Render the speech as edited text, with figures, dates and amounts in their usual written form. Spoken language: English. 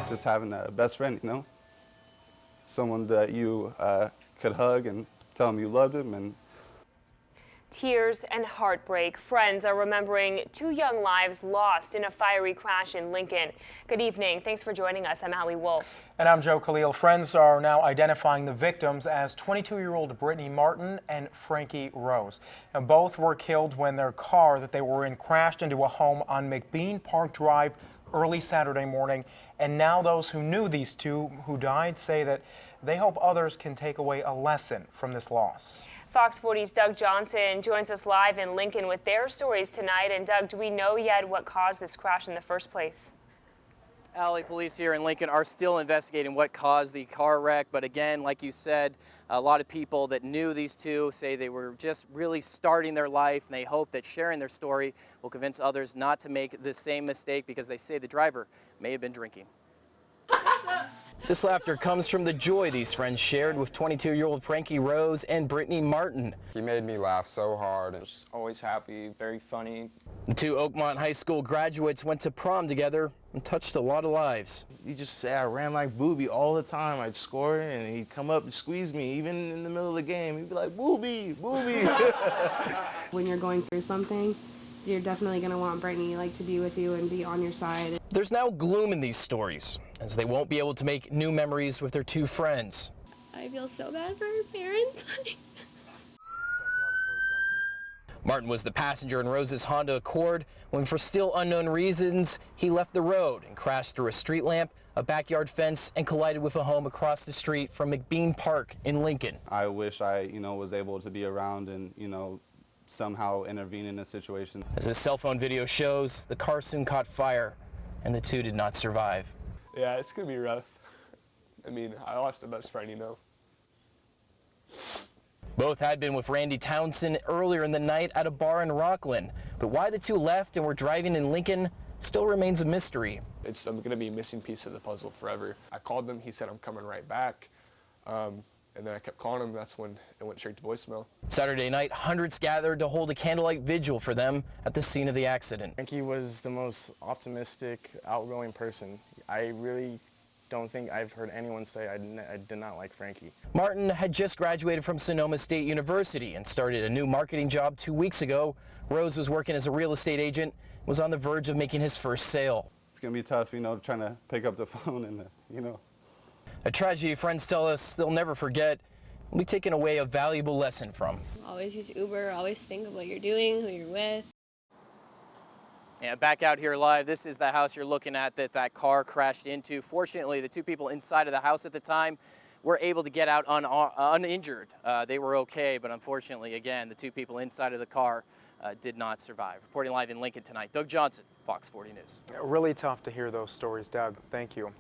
just having a best friend, you know? Someone that you could hug and tell him you loved him. And tears and heartbreak. Friends are remembering 2 young lives lost in a fiery crash in Lincoln. Good evening. Thanks for joining us. I'm Allie Wolf. And I'm Joe Khalil. Friends are now identifying the victims as 22-year-old Brittany Martin and Frankie Rose. Now, both were killed when their car that they were in crashed into a home on McBean Park Drive early Saturday morning. And now those who knew these two who died say that they hope others can take away a lesson from this loss. Fox 40's Doug Johnson joins us live in Lincoln with their stories tonight. And Doug, do we know yet what caused this crash in the first place? Allie, police here in Lincoln are still investigating what caused the car wreck. But again, like you said, a lot of people that knew these two say they were just really starting their life, and they hope that sharing their story will convince others not to make the same mistake, because they say the driver may have been drinking. This laughter comes from the joy these friends shared with 22-year-old Frankie Rose and Brittany Martin. He made me laugh so hard. I was always happy, very funny. The two Oakmont High School graduates went to prom together and touched a lot of lives. You just say I ran like Booby all the time. I'd score and he'd come up and squeeze me, even in the middle of the game. He'd be like, Booby, Booby. When you're going through something, you're definitely going to want Brittany to be with you and be on your side. There's now gloom in these stories, as they won't be able to make new memories with their two friends. I feel so bad for her parents. Martin was the passenger in Rose's Honda Accord when, for still unknown reasons, he left the road and crashed through a street lamp, a backyard fence, and collided with a home across the street from McBean Park in Lincoln. I wish I, was able to be around and, somehow intervene in this situation. As the cell phone video shows, the car soon caught fire, and the two did not survive. Yeah, it's gonna be rough. I mean, I lost a best friend, Both had been with Randy Townsend earlier in the night at a bar in Rockland, but why the two left and were driving in Lincoln still remains a mystery. It's gonna be a missing piece of the puzzle forever. I called him, he said I'm coming right back. And then I kept calling him, that's when it went straight to voicemail. Saturday night, hundreds gathered to hold a candlelight vigil for them at the scene of the accident. Frankie was the most optimistic, outgoing person. I really don't think I've heard anyone say I did not like Frankie. Martin had just graduated from Sonoma State University and started a new marketing job 2 weeks ago. Rose was working as a real estate agent, was on the verge of making his first sale. It's going to be tough, trying to pick up the phone and, A tragedy friends tell us they'll never forget. We'll be taking away a valuable lesson from. Always use Uber, always think of what you're doing, who you're with. Yeah, back out here live, this is the house you're looking at that car crashed into. Fortunately, the two people inside of the house at the time were able to get out uninjured. They were okay, but unfortunately, again, the two people inside of the car did not survive. Reporting live in Lincoln tonight, Doug Johnson, Fox 40 News. Really tough to hear those stories, Doug. Thank you.